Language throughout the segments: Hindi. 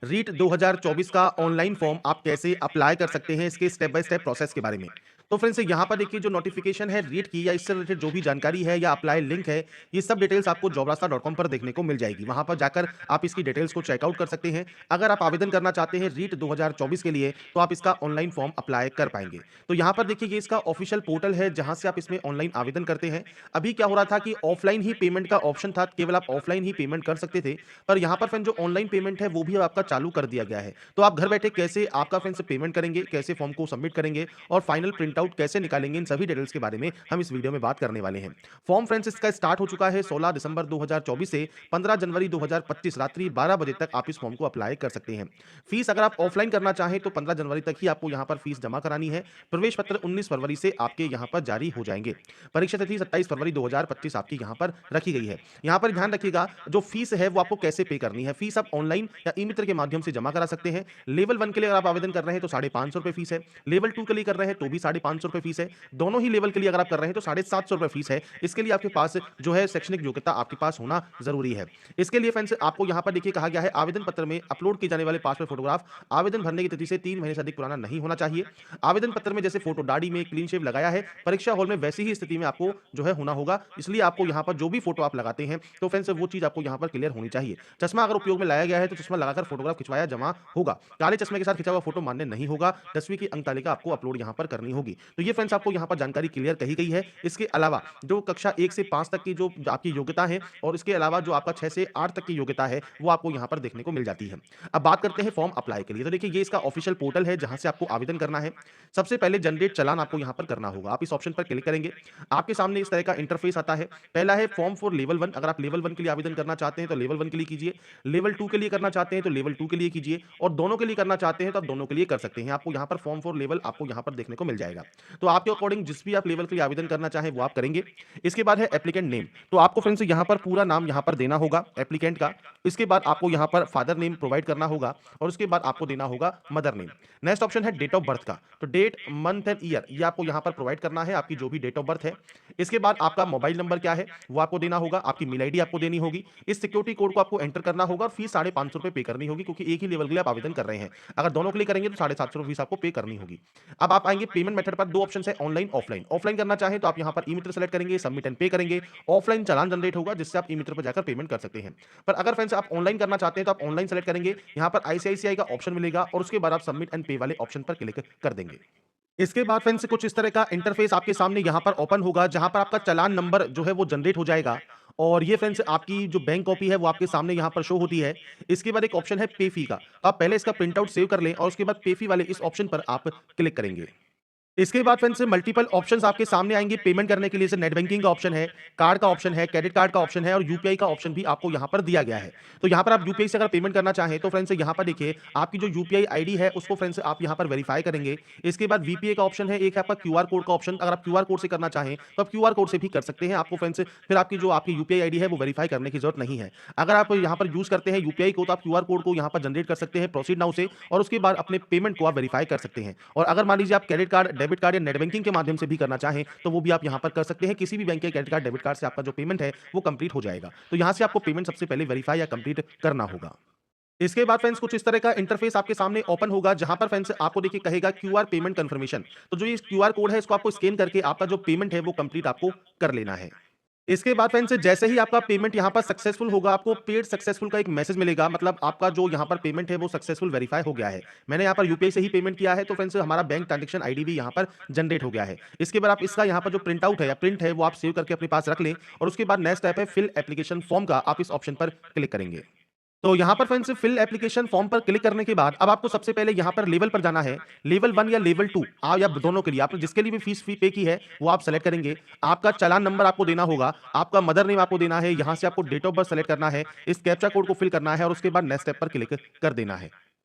रीट 2024 का ऑनलाइन फॉर्म आप कैसे अप्लाई कर सकते हैं, इसके स्टेप बाय स्टेप प्रोसेस के बारे में। तो फ्रेंड्स यहाँ पर देखिए जो नोटिफिकेशन है रीट की या इससे रिलेटेड जो भी जानकारी है या अप्लाई लिंक है, ये सब डिटेल्स आपको jobrasta.com पर देखने को मिल जाएगी। वहाँ पर जाकर आप इसकी डिटेल्स को चेकआउट कर सकते हैं। अगर आप आवेदन करना चाहते हैं रीट 2024 के लिए, तो आप इसका ऑनलाइन फॉर्म अप्लाई कर पाएँगे। तो यहाँ पर देखिए ये इसका ऑफिशियल पोर्टल है जहाँ से आप इसमें ऑनलाइन आवेदन करते हैं। अभी क्या हो रहा था कि ऑफलाइन ही पेमेंट का ऑप्शन था, केवल आप ऑफलाइन ही पेमेंट कर सकते थे। पर यहाँ पर फ्रेंड जो ऑनलाइन पेमेंट है वो भी आपका चालू कर दिया गया है। तो आप घर बैठे कैसे आपका फ्रेंड्स पेमेंट करेंगे, कैसे फॉर्म को सबमिट करेंगे और फाइनल प्रिंट आउट कैसे निकालेंगे, इन सभी डिटेल्स के बारे में हम इस वीडियो में बात करने वाले हैं। फॉर्म फ्रेंड्स इसका स्टार्ट हो चुका है 16 दिसंबर 2024 से 15 जनवरी 2025 रात्रि 12 बजे तक आप इस फॉर्म को अप्लाई कर सकते हैं। फीस अगर आप ऑफलाइन करना चाहें तो 15 जनवरी तक ही आपको यहाँ पर फीस जमा करानी है। प्रवेश पत्र 19 फरवरी से आपके यहाँ पर जारी हो जाएंगे। परीक्षा तिथि 27 फरवरी 2025 आपकी यहाँ पर रखी गई है। यहाँ पर ध्यान रखिएगा जो फीस है वो आपको कैसे पे करनी है। फीस आप ऑनलाइन या ई मित्र के माध्यम से जमा करा सकते हैं। लेवल 1 के लिए अगर आप आवेदन कर रहे हैं तो 550 रुपए फीस है। लेवल 2 के लिए कर रहे हैं तो भी 550 रुपए फीस है। दोनों ही लेवल के लिए अगर आप कर रहे हैं तो 750 रुपए फीस है। इसके लिए आपके पास जो है शैक्षणिक योग्यता आपके पास होना जरूरी है। इसके लिए फ्रेंड्स आपको यहाँ पर देखिए कहा गया है आवेदन पत्र में अपलोड किए जाने वाले पासपोर्ट फोटोग्राफ आवेदन भरने की तिथि से 3 महीने से अधिक पुराना नहीं होना चाहिए। आवेदन पत्र में जैसे फोटो दाढ़ी में क्लीन शेव लगाया है, परीक्षा हॉल में वैसी ही स्थिति में आपको जो है होना होगा। इसलिए आपको यहाँ पर जो भी फोटो आप लगाते हैं तो फ्रेंड्स वो चीज आपको यहाँ पर क्लियर होनी चाहिए। चश्मा अगर उपयोग में लाया गया है तो चश्मा लगाकर फोटोग्राफ खिंचवाया जमा होगा। काले चश्मे के साथ खिंचा हुआ फोटो मान्य नहीं होगा। 10वीं की अंक तालिका आपको अपलोड यहाँ पर करनी होगी। तो ये फ्रेंड्स आपको यहाँ पर जानकारी क्लियर कही गई है। इसके अलावा जो कक्षा 1 से 5 तक की जो आपकी योग्यता है और इसके अलावा जो आपका 6 से 8 तक की योग्यता है वो आपको यहाँ पर देखने को मिल जाती है। अब बात करते हैं फॉर्म अप्लाई के लिए। तो देखिए ये इसका ऑफिशियल पोर्टल है जहां से आपको आवेदन करना है। सबसे पहले जनरेट चालान आपको यहाँ पर करना होगा। आप इस ऑप्शन पर क्लिक करेंगे, आपके सामने इस तरह का इंटरफेस आता है। पहला है फॉर्म फॉर लेवल 1। अगर आप लेवल 1 के लिए आवेदन करना चाहते हैं तो लेवल 1 के लिए कीजिए। लेवल 2 के लिए करना चाहते हैं तो लेवल 2 के लिए कीजिए और दोनों के लिए करना चाहते हैं तो आप दोनों के लिए कर सकते हैं। आपको यहाँ पर फॉर्म फॉर लेवल आपको यहाँ पर देखने को मिल जाएगा। तो आपके अकॉर्डिंग जिस भी आप लेवल के लिए आवेदन करना चाहें वो आप करेंगे। इसके बाद है एप्लीकेंट नेम। तो आपको फ्रेंड्स यहाँ पर पूरा नाम यहाँ पर देना होगा एप्लीकेंट का। इसके बाद आपको यहाँ पर फादर नेम प्रोवाइड करना होगा और उसके बाद आपको देना होगा मदर नेम। नेक्स्ट ऑप्शन है डेट ऑफ बर्थ का। तो डेट, मंथ एंड ईयर ये आपको यहाँ पर प्रोवाइड करना है, आपकी जो भी डेट ऑफ बर्थ है। इसके बाद आपका मोबाइल नंबर क्या है वो आपको देना होगा। आपकी मेल आईडी आपको देनी होगी। इस सिक्योरिटी कोड को आपको एंटर करना होगा और फीस 550 रुपए पे करनी होगी क्योंकि एक ही लेवल के लिए आप आवेदन कर रहे हैं। अगर दोनों के लिए करेंगे तो 750 फीस आपको पे करनी होगी। अब आप आएंगे पेमेंट मेथड पर। दो ऑप्शन है ऑनलाइन ऑफलाइन। ऑफलाइन करना चाहें तो आप यहाँ पर ई मित्र सेलेक्ट करेंगे, सबमिट एंड पे करेंगे। ऑफलाइन चालान जनरेट होगा जिससे आप ई मित्र पर जाकर पेमेंट कर सकते हैं। पर अगर फ्रेंड्स आप ऑनलाइन करना चाहते हैं तो आप ऑनलाइन सेलेक्ट करेंगे, यहाँ पर आईसीआईसीआई का ऑप्शन मिलेगा और उसके बाद आप सबमिट एंड पे वाले ऑप्शन पर क्लिक कर देंगे। इसके बाद फ्रेंड्स कुछ इस तरह का इंटरफेस आपके सामने यहाँ पर ओपन होगा जहाँ पर आपका चालान नंबर जो है वो जनरेट हो जाएगा और ये फ्रेंड्स आपकी जो बैंक कॉपी है वो आपके सामने यहाँ पर शो होती है। इसके बाद एक ऑप्शन है पे फी का। तो आप पहले इसका प्रिंट आउट सेव कर लें और उसके बाद पे फी वाले इस ऑप्शन पर आप क्लिक करेंगे। इसके बाद फ्रेंड्स मल्टीपल ऑप्शंस आपके सामने आएंगे पेमेंट करने के लिए। जैसे नेट बैंकिंग का ऑप्शन है, कार्ड का ऑप्शन है, क्रेडिट कार्ड का ऑप्शन है और यूपीआई का ऑप्शन भी आपको यहाँ पर दिया गया है। तो यहाँ पर आप यूपीआई से अगर पेमेंट करना चाहें तो फ्रेंड्स यहाँ पर देखिए आपकी जो यूपीआई आईडी है उसको फ्रेंड्स आप यहाँ पर वेरीफाई करेंगे। इसके बाद वीपीआई का ऑप्शन है, एक है आपका क्यूआर कोड का ऑप्शन। अगर आप क्यूआर कोड से करना चाहें तो आप क्यूआर कोड से भी कर सकते हैं। आपको फ्रेंड्स फिर आपकी जो आपकी यूपीआई आईडी है वो वेरीफाई करने की जरूरत नहीं है। अगर आप यहाँ पर यूज करते हैं यूपीआई को तो आप क्यूआर कोड को यहाँ पर जनरेट कर सकते हैं प्रोसीड नाउ से और उसके बाद अपने पेमेंट को आप वेरीफाई कर सकते हैं। और अगर मान लीजिए आप क्रेडिट कार्ड, डेबिट कार्ड या नेट बैंकिंग के माध्यम से भी करना चाहें तो वो भी आप यहां पर कर सकते हैं। किसी भी बैंक के क्रेडिट कार्ड, डेबिट कार्ड से आपका जो पेमेंट है वो कंप्लीट हो जाएगा। तो यहां से आपको पेमेंट सबसे पहले वेरीफाई या कंप्लीट करना होगा। इसके बाद फ्रेंड्स कुछ इस तरह का इंटरफेस आपके सामने ओपन होगा जहां पर फ्रेंड्स आपको देखिए कहेगा क्यूआर पेमेंट कंफर्मेशन। तो जो ये क्यूआर कोड है इसको आपको स्कैन करके आपका जो पेमेंट है वो कंप्लीट आपको कर लेना है। इसके बाद फ्रेंड्स जैसे ही आपका पेमेंट यहाँ पर सक्सेसफुल होगा आपको पेड सक्सेसफुल का एक मैसेज मिलेगा। मतलब आपका जो यहाँ पर पेमेंट है वो सक्सेसफुल वेरीफाई हो गया है। मैंने यहाँ पर यूपीआई से ही पेमेंट किया है तो फ्रेंड्स हमारा बैंक ट्रांजेक्शन आईडी भी यहाँ पर जनरेट हो गया है। इसके बाद आप इसका यहाँ पर जो प्रिंट आउट है या प्रिंट है वो आप सेव करके अपने पास रख लें और उसके बाद नेक्स्ट स्टेप है फिल एप्लीकेशन फॉर्म का। आप इस ऑप्शन पर क्लिक करेंगे। तो यहाँ पर फ्रेंड्स फिल एप्लीकेशन फॉर्म पर क्लिक करने के बाद अब आपको सबसे पहले यहाँ पर लेवल पर जाना है। लेवल 1 या लेवल 2 आप या दोनों के लिए आपने जिसके लिए भी फी पे की है वो आप सेलेक्ट करेंगे। आपका चालान नंबर आपको देना होगा, आपका मदर नेम आपको देना है, यहाँ से आपको डेट ऑफ बर्थ सेलेक्ट करना है, इस कैप्चा कोड को फिल करना है और उसके बाद नेक्स्ट स्टेप पर क्लिक कर देना है।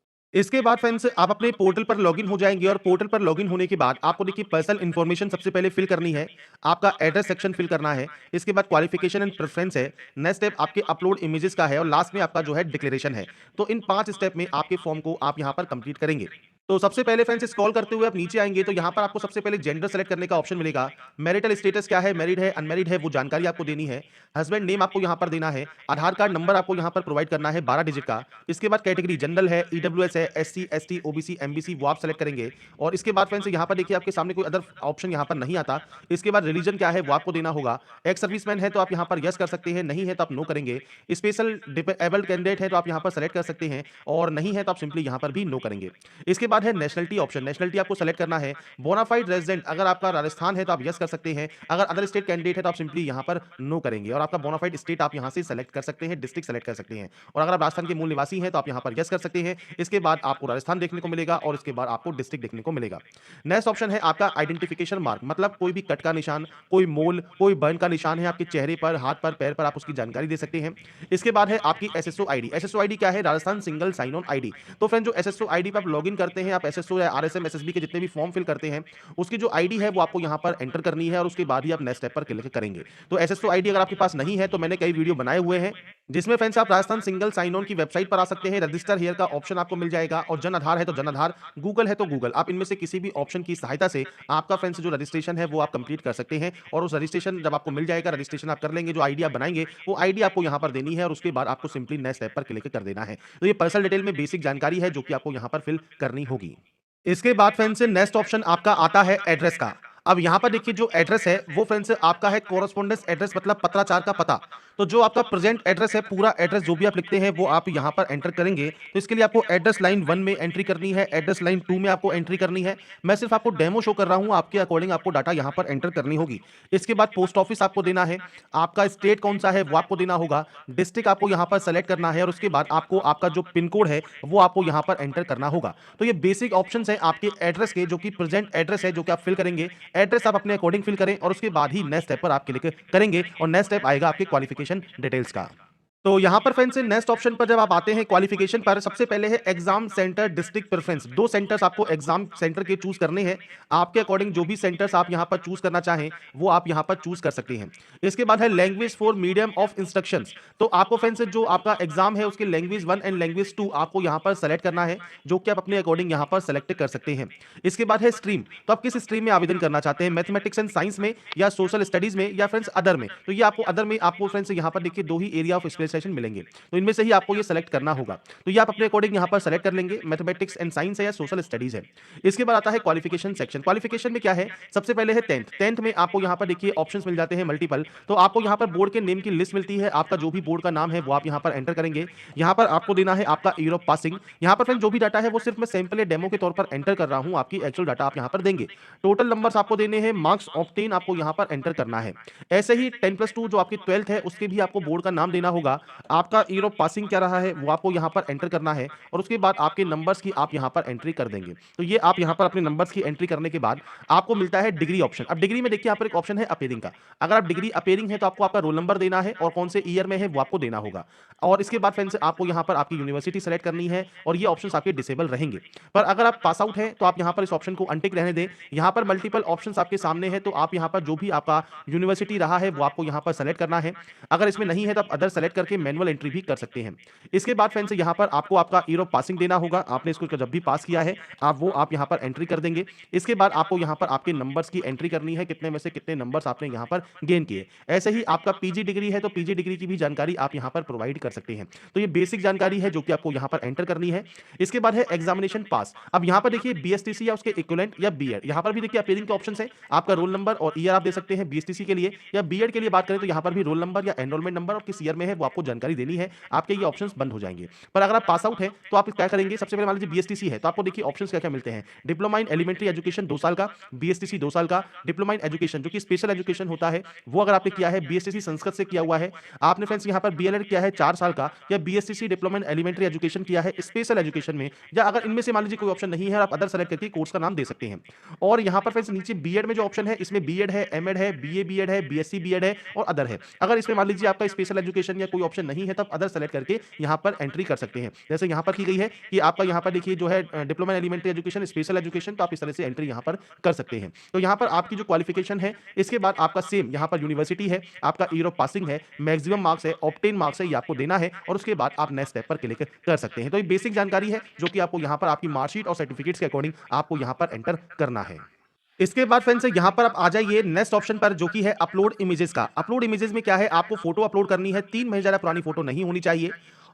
इसके बाद फ्रेंड्स आप अपने पोर्टल पर लॉगिन हो जाएंगे और पोर्टल पर लॉगिन होने के बाद आपको देखिए पर्सनल इन्फॉर्मेशन सबसे पहले फिल करनी है। आपका एड्रेस सेक्शन फिल करना है। इसके बाद क्वालिफिकेशन एंड प्रेफरेंस है। नेक्स्ट स्टेप आपके अपलोड इमेजेस का है और लास्ट में आपका जो है डिक्लेरेशन है। तो इन 5 स्टेप में आपके फॉर्म को आप यहां पर कंप्लीट करेंगे। तो सबसे पहले फ्रेंड्स स्क्रॉल करते हुए आप नीचे आएँगे तो यहाँ पर आपको सबसे पहले जेंडर सेलेक्ट करने का ऑप्शन मिलेगा। मैरिटल स्टेटस क्या है, मैरिड है, अनमैरिड है, वो जानकारी आपको देनी है। हस्बैंड नेम आपको यहाँ पर देना है। आधार कार्ड नंबर आपको यहाँ पर प्रोवाइड करना है 12 डिजिट का। इसके बाद कैटेगरी जनरल है, ईडब्ल्यूएस है, एससी, एसटी, ओबीसी, एमबीसी वो आप सेलेक्ट करेंगे। और इसके बाद फ्रेंड्स यहाँ पर देखिए आपके सामने कोई अदर ऑप्शन यहाँ पर नहीं आता। इसके बाद रिलीजन क्या है वो आपको देना होगा। एक्स सर्विसमैन है तो आप यहाँ पर यस कर सकते हैं, नहीं है तो आप नो करेंगे। स्पेशल डिसेबल्ड कैंडिडेट है तो आप यहाँ पर सेलेक्ट कर सकते हैं और नहीं है तो आप सिंपली यहाँ पर भी नो करेंगे। इसके बाद है नेशनलिटी ऑप्शन, नेशनलिटी आपको सेलेक्ट करना है। बोनाफाइड रेजिडेंट अगर आपका राजस्थान है तो आप यस कर सकते हैं, अगर अदर स्टेट कैंडिडेट है तो आप सिंपली यहाँ पर नो करेंगे और आपका बोनाफाइड स्टेट आप यहाँ से सेलेक्ट कर सकते हैं, डिस्ट्रिक्ट सेलेक्ट कर सकते हैं। और अगर आप राजस्थान के मूल निवासी हैं तो आप यहाँ पर यस कर सकते हैं। इसके बाद आपको राजस्थान देखने को मिलेगा और इसके बाद आपको डिस्ट्रिक्ट देखने को मिलेगा। नेक्स्ट ऑप्शन है आपका आइडेंटिफिकेशन मार्क, मतलब कोई भी कट का निशान, कोई मोल, कोई बर्न का निशान है आपके चेहरे पर, हाथ पर, पैर पर, आप उसकी जानकारी दे सकते हैं। इसके बाद है आपकी एसएसओ आईडी। एसएसओ आईडी क्या है? Rajasthan single sign on ID. तो फ्रेंड जो एसएसओ आईडी पे आप लॉगिन करते हैं, आप एसएसओ या आरएसएम एसएसबी के जितने भी फॉर्म फिल करते हैं, उसकी जो आईडी है वो आपको यहाँ पर एंटर करनी है और उसके बाद ही आप नेक्स्ट स्टेप पर क्लिक करेंगे। तो एसएसओ आईडी अगर आपके पास नहीं है तो मैंने कई वीडियो बनाए हुए हैं जिसमें फ्रेंड्स आप राजस्थान सिंगल साइन ऑन की वेबसाइट पर आ सकते हैं, रजिस्टर हियर का ऑप्शन आपको मिल जाएगा और जन आधार है तो जन आधार, गूगल है तो गूगल, आप इनमें से किसी भी ऑप्शन की सहायता से आपका फ्रेंड्स जो रजिस्ट्रेशन है वो आप कंप्लीट कर सकते हैं और उस रजिस्ट्रेशन जब आपको मिल जाएगा, रजिस्ट्रेशन आप कर लेंगे, जो आईडी आप बनाएंगे वो आईडी आपको यहाँ पर देनी है और उसके बाद आपको सिंपली नेक्स्ट स्टेप पर क्लिक कर देना है। तो ये पर्सनल डिटेल में बेसिक जानकारी है जो कि आपको यहाँ पर फिल करनी होगी। इसके बाद फ्रेंड्स नेक्स्ट ऑप्शन आपका आता है एड्रेस का। अब यहाँ पर देखिए जो एड्रेस है वो फ्रेंड्स आपका है कोरस्पोंडेंस एड्रेस, मतलब पत्राचार का पता। तो जो आपका प्रेजेंट एड्रेस है, पूरा एड्रेस जो भी आप लिखते हैं वो आप यहाँ पर एंटर करेंगे। तो इसके लिए आपको एड्रेस लाइन 1 में एंट्री करनी है, एड्रेस लाइन 2 में आपको एंट्री करनी है। मैं सिर्फ आपको डेमो शो कर रहा हूँ, आपके अकॉर्डिंग आपको डाटा यहाँ पर एंटर करनी होगी। इसके बाद पोस्ट ऑफिस आपको देना है, आपका स्टेट कौन सा है वो आपको देना होगा, डिस्ट्रिक्ट आपको यहाँ पर सेलेक्ट करना है और उसके बाद आपको आपका जो पिन कोड है वो आपको यहाँ पर एंटर करना होगा। तो ये बेसिक ऑप्शंस हैं आपके एड्रेस के, जो कि प्रेजेंट एड्रेस है जो कि आप फिल करेंगे। एड्रेस आप अपने अकॉर्डिंग फिल करें और उसके बाद ही नेक्स्ट स्टेप पर आप क्लिक करेंगे और नेक्स्ट स्टेप आएगा आपके क्वालिफिकेशन डिटेल्स का। तो यहाँ पर फ्रेंड्स नेक्स्ट ऑप्शन पर जब आप आते हैं क्वालिफिकेशन पर, सबसे पहले है एग्जाम सेंटर डिस्ट्रिक्ट प्रेफरेंस। दो सेंटर्स आपको एग्जाम सेंटर के चूज करने हैं, आपके अकॉर्डिंग जो भी सेंटर्स आप यहाँ पर चूज करना चाहें वो आप यहाँ पर चूज कर सकते हैं। इसके बाद है language for medium of instructions. तो आपको फ्रेंड्स जो आपका एग्जाम है उसके लैंग्वेज 1 एंड लैंग्वेज 2 आपको यहाँ पर सेलेक्ट करना है, जो कि आप अपने अकॉर्डिंग यहाँ पर सेलेक्ट कर सकते हैं। इसके बाद है स्ट्रीम, तो आप किस स्ट्रीम में आवेदन करना चाहते हैं, मैथमेटिक्स एंड साइंस में या सोशल स्टडीज में या फ्रेंड्स अदर में। तो ये आपको अदर में आपको फ्रेंड्स यहाँ पर देखिए दो ही एरिया ऑफ स्पेशलाइजेशन मिलेंगे, तो इनमें से ही आपको ये सेलेक्ट करना होगा। तो ये आप अपने अकॉर्डिंग यहाँ पर सेलेक्ट कर लेंगे, मैथमेटिक्स एंड साइंस है या सोशल स्टडीज है। इसके बाद आता है क्वालिफिकेशन सेक्शन। क्वालिफिकेशन में क्या है, सबसे पहले है 10th में आपको यहाँ पर देखिए ऑप्शंस मिल जाते हैं मल्टीपल। तो आपको यहाँ पर बोर्ड के नेम की लिस्ट मिलती है, आपका जो भी बोर्ड का नाम है वो आप यहाँ पर एंटर करेंगे। यहाँ पर आपको देना है आपका ईयर ऑफ पासिंग। यहाँ पर फ्रेंड जो भी डाटा है वो सिर्फ मैं सैंपल या डेमो के तौर पर एंटर कर रहा हूँ, आपकी एक्चुअल डाटा आप यहाँ पर देंगे। टोटल नंबर्स आपको देने हैं, मार्क्स ऑब्टेन आपको यहाँ पर एंटर करना है। ऐसे ही 10+2 जो आपकी 12th है उसके भी आपको बोर्ड का नाम देना होगा, आपका ईयर ऑफ पासिंग क्या रहा है वो आपको यहाँ पर एंटर करना है और उसके बाद आपके नंबर्स की आप यहाँ पर एंट्री कर देंगे। तो ये आप यहाँ पर अपने नंबर्स की एंट्री करने के बाद आपको मिलता है डिग्री ऑप्शन। अब डिग्री में देखिए यहाँ पर एक ऑप्शन है अपेयरिंग का। अगर आप डिग्री अपेयरिंग है तो आपको आपका रोल नंबर देना है और कौन से ईयर में है वो आपको देना होगा। और इसके बाद फ्रेंड्स आपको यहाँ पर आपकी यूनिवर्सिटी सेलेक्ट करनी है और ये ऑप्शन आपके डिसेबल रहेंगे। पर अगर आप पास आउट हैं तो आप यहाँ पर इस ऑप्शन को अनटिक रहने दें। यहाँ पर मल्टीपल ऑप्शन आपके सामने है, तो आप यहाँ पर जो भी आपका यूनिवर्सिटी रहा है वो आपको यहाँ पर सेलेक्ट करना है। अगर इसमें नहीं है तो आप अदर सेलेक्ट करके मैनुअल एंट्री भी कर सकते हैं। इसके बाद फ्रेंड्स यहाँ पर आपको आपका ईयर ऑफ पासिंग देना होगा, आपने इसको जब भी पास किया है आप यहाँ पर एंट्री कर देंगे। इसके बाद आपको यहाँ पर आपके नंबर्स की एंट्री करनी है, कितने में से कितने नंबर्स आपने यहाँ पर गेन किए। ऐसे ही आपका पीजी डिग्री है तो पीजी डिग्री की भी जानकारी आप यहाँ पर प्रोवाइड कर सकते हैं। तो ये बेसिक जानकारी है जो कि आपको यहाँ पर एंटर करनी है। इसके बाद है एग्जामिनेशन पास। अब यहाँ पर देखिए बीएसटीसी या उसके इक्विवेलेंट या बीएड, यहाँ पर भी देखिए अपेयरिंग के ऑप्शन है, आपका रोल नंबर और ईयर आप दे सकते हैं बीएसटीसी के लिए। या बीएड के लिए बात करें तो यहाँ पर भी रोल नंबर या एनरोलमेंट नंबर और किस ईयर में है वो आपको जानकारी देनी है, आपके ये ऑप्शंस बंद हो जाएंगे। पर अगर आप पास आउट है तो आप क्या करेंगे, सबसे पहले मान लीजिए बीएसटीसी है तो आपको देखिए ऑप्शंस क्या क्या मिलते हैं। डिप्लोमा इन एलिमेंट्री एजुकेशन 2 साल का, बीएसटीसी 2 साल का, डिप्लोमा इन एजुकेशन जो कि स्पेशल एजुकेशन होता है वो अगर आपने किया है, बीएसटीसी संस्कृत से किया हुआ है, आपने फ्रेंड्स यहाँ पर बीएलएड किया है 4 साल का, या BSTC diploma in elementary education किया है स्पेशल एजुकेशन में, या अगर इनमें से मान लीजिए कोई ऑप्शन नहीं है आप अदर सेलेक्ट करके कोर्स का नाम दे सकते हैं। और यहाँ पर फ्रेंड्स नीचे बीएड में जो ऑप्शन है इसमें बीएड है, एमएड है, बीए बीएड है, बीएससी बीएड है और अदर है। अगर इसमें मान लीजिए आपका स्पेशल एजुकेशन या कोई ऑप्शन नहीं है, तब अदर सेलेक्ट करके यहाँ पर एंट्री कर सकते हैं। जैसे यहाँ पर की गई है कि आपका यहाँ पर देखिए जो है diploma in elementary education, special education, तो आप इस तरह से एंट्री यहाँ पर कर सकते हैं। तो यहाँ पर आपकी जो क्वालिफिकेशन है, इसके बाद आपका सेम यहाँ पर यूनिवर्सिटी है, आपका ईयर ऑफ पासिंग है, मैक्सिमम मार्क्स है, ऑब्टेन मार्क्स है, ये आपको देना है और उसके बाद आप नेक्स्ट स्टेप पर क्लिक कर सकते हैं। तो ये बेसिक जानकारी है जो कि आपको यहाँ पर आपकी मार्कशीट और सर्टिफिकेट्स के अकॉर्डिंग आपको यहाँ पर एंटर करना है। इसके बाद फ्रेंड्स यहाँ पर आप आ जाइए नेक्स्ट ऑप्शन पर, जो कि है अपलोड इमेजेस का। अपलोड इमेजेस में क्या है, आपको फोटो अपलोड करनी है, 3 महीने ज़्यादा पुरानी फोटो नहीं होनी चाहिए।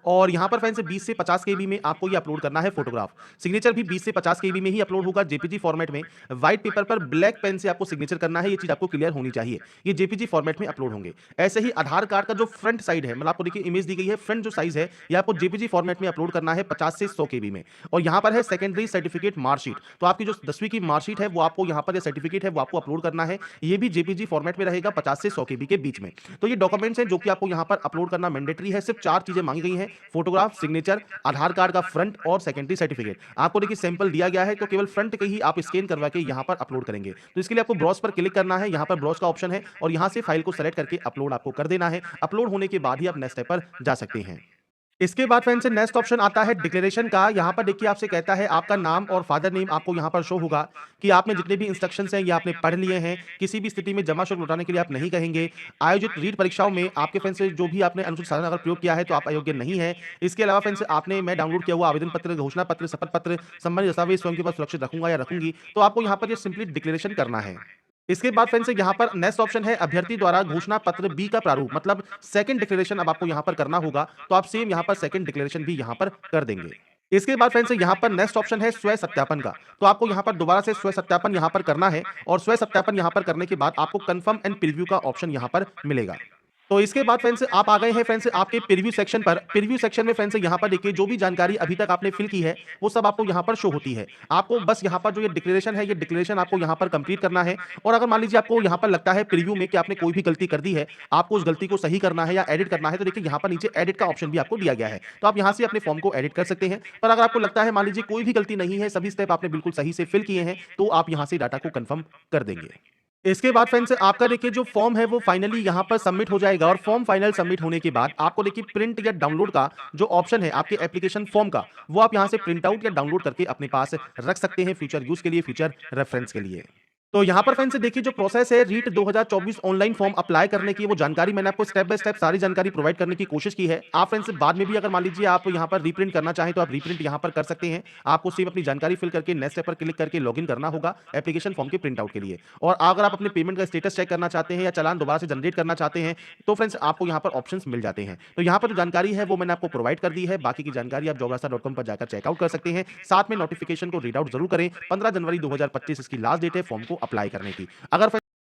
और यहाँ पर फ्रेंड्स 20 से 50 केबी में आपको ये अपलोड करना है फोटोग्राफ। सिग्नेचर भी 20 से 50 केबी में ही अपलोड होगा, जेपीजी फॉर्मेट में। व्हाइट पेपर पर ब्लैक पेन से आपको सिग्नेचर करना है, ये चीज आपको क्लियर होनी चाहिए। ये जेपीजी फॉर्मेट में अपलोड होंगे। ऐसे ही आधार कार्ड का जो फ्रंट साइड है, मतलब आपको देखिए इमेज दी गई है, फ्रंट जो साइज है ये आपको जेपीजी फॉर्मेट में अपलोड करना है 50 से 100 केबी में। और यहाँ पर है सेकेंडरी सर्टिफिकेट मार्कशीट, तो आपकी जो 10वीं की मार्कशीट है वो आपको यहाँ पर सर्टिफिकेट है वो आपको अपलोड करना है। ये भी जेपीजी फॉर्मेट में रहेगा 50 से 100 केबी के बीच में। तो ये डॉक्यूमेंट्स हैं जो कि आपको यहाँ पर अपलोड करना मैंडेटरी है। सिर्फ 4 चीजें मांगी गई हैं, फोटोग्राफ, सिग्नेचर, आधार कार्ड का फ्रंट और सेकेंडरी सर्टिफिकेट। आपको देखिए सैंपल दिया गया है, तो केवल फ्रंट के ही आप स्कैन करवा के यहाँ पर अपलोड करेंगे। तो इसके लिए आपको ब्राउज पर क्लिक करना है, यहाँ पर ब्राउज का ऑप्शन है और यहाँ से फाइल को सेलेक्ट करके अपलोड आपको कर देना है। अपलोड होने के बाद ही आप नेक्स्ट स्टेप पर जा सकते हैं। इसके बाद फ्रेंड्स नेक्स्ट ऑप्शन आता है डिक्लेरेशन का। यहाँ पर देखिए आपसे कहता है आपका नाम और फादर नेम आपको यहाँ पर शो होगा कि आपने जितने भी इंस्ट्रक्शंस हैं ये आपने पढ़ लिए हैं, किसी भी स्थिति में जमा शुल्क लौटाने के लिए आप नहीं कहेंगे। आयोजित रीट परीक्षाओं में आपके फ्रेंड्स से जो भी आपने अनुचित साधन अगर प्रयोग किया है तो आप अयोग्य नहीं है। इसके अलावा फ्रेंड्स आपने मैं डाउनलोड किया हुआ आवेदन पत्र, घोषणा पत्र, शपथ पत्र, संबंधित दस्तावेज स्वयं के पास सुरक्षित रखूंगा या रखूंगी, तो आपको यहाँ पर ये सिंपली डिक्लेरेशन करना है। इसके बाद फ्रेंड्स यहाँ पर नेक्स्ट ऑप्शन है अभ्यर्थी द्वारा घोषणा पत्र बी का प्रारूप, मतलब सेकंड डिक्लेरेशन अब आपको यहाँ पर करना होगा, तो आप सेम यहाँ पर सेकंड डिक्लेरेशन भी यहाँ पर कर देंगे। इसके बाद फ्रेंड्स यहाँ पर नेक्स्ट ऑप्शन है स्वय सत्यापन का, तो आपको यहाँ पर दोबारा से स्वय सत्यापन यहाँ पर करना है और स्वय सत्यापन यहाँ पर करने के बाद आपको कंफर्म एंड प्रीव्यू का ऑप्शन यहाँ पर मिलेगा। तो इसके बाद फ्रेंड्स आप आ गए हैं फ्रेंड्स आपके प्रीव्यू सेक्शन पर। प्रीव्यू सेक्शन में फ्रेंड्स यहाँ पर देखिए जो भी जानकारी अभी तक आपने फिल की है वो सब आपको यहाँ पर शो होती है। आपको बस यहाँ पर जो ये डिक्लेरेशन है, ये डिक्लेरेशन आपको यहाँ पर कंप्लीट करना है। और अगर मान लीजिए आपको यहाँ पर लगता है प्रीव्यू में कि आपने कोई भी गलती कर दी है, आपको उस गलती को सही करना है या एडिट करना है, तो देखिए यहाँ पर नीचे एडिट का ऑप्शन भी आपको दिया गया है, तो आप यहाँ से अपने फॉर्म को एडिट कर सकते हैं। पर अगर आपको लगता है मान लीजिए कोई भी गलती नहीं है, सभी स्टेप आपने बिल्कुल सही से फिल किए हैं, तो आप यहाँ से डाटा को कंफर्म कर देंगे। इसके बाद फ्रेंड्स आपका देखिए जो फॉर्म है वो फाइनली यहाँ पर सबमिट हो जाएगा और फॉर्म फाइनल सबमिट होने के बाद आपको देखिए प्रिंट या डाउनलोड का जो ऑप्शन है आपके एप्लीकेशन फॉर्म का, वो आप यहाँ से प्रिंट आउट या डाउनलोड करके अपने पास रख सकते हैं फ्यूचर यूज के लिए, फ्यूचर रेफरेंस के लिए। तो यहाँ पर फ्रेंड्स देखिए जो प्रोसेस है रीट 2024 ऑनलाइन फॉर्म अप्लाई करने की, वो जानकारी मैंने आपको स्टेप बाय स्टेप सारी जानकारी प्रोवाइड करने की कोशिश की है। आप फ्रेंड्स बाद में भी अगर मान लीजिए आप यहाँ पर रीप्रिंट करना चाहें तो आप रीप्रिंट यहाँ पर कर सकते हैं। आपको सिर्फ अपनी जानकारी फिल करके नेक्स्ट स्टेप पर क्लिक करके लॉगिन करना होगा एप्लीकेशन फॉर्म के प्रिंट आउट के लिए। और अगर आप अपने पेमेंट का स्टेटस चेक करना चाहते हैं या चालान दोबारा से जनरेट करना चाहते हैं तो फ्रेंड्स आपको यहाँ पर ऑप्शंस मिल जाते हैं। तो यहाँ पर जो जानकारी है वो मैंने आपको प्रोवाइड कर दी है, बाकी की जानकारी आप jobrasta.com पर जाकर चेकआउट कर सकते हैं। साथ में नोटिफिकेशन को रीड आउट जरूर करें। 15 जनवरी 2025 इसकी लास्ट डेट है फॉर्म को अप्लाई करने की। अगर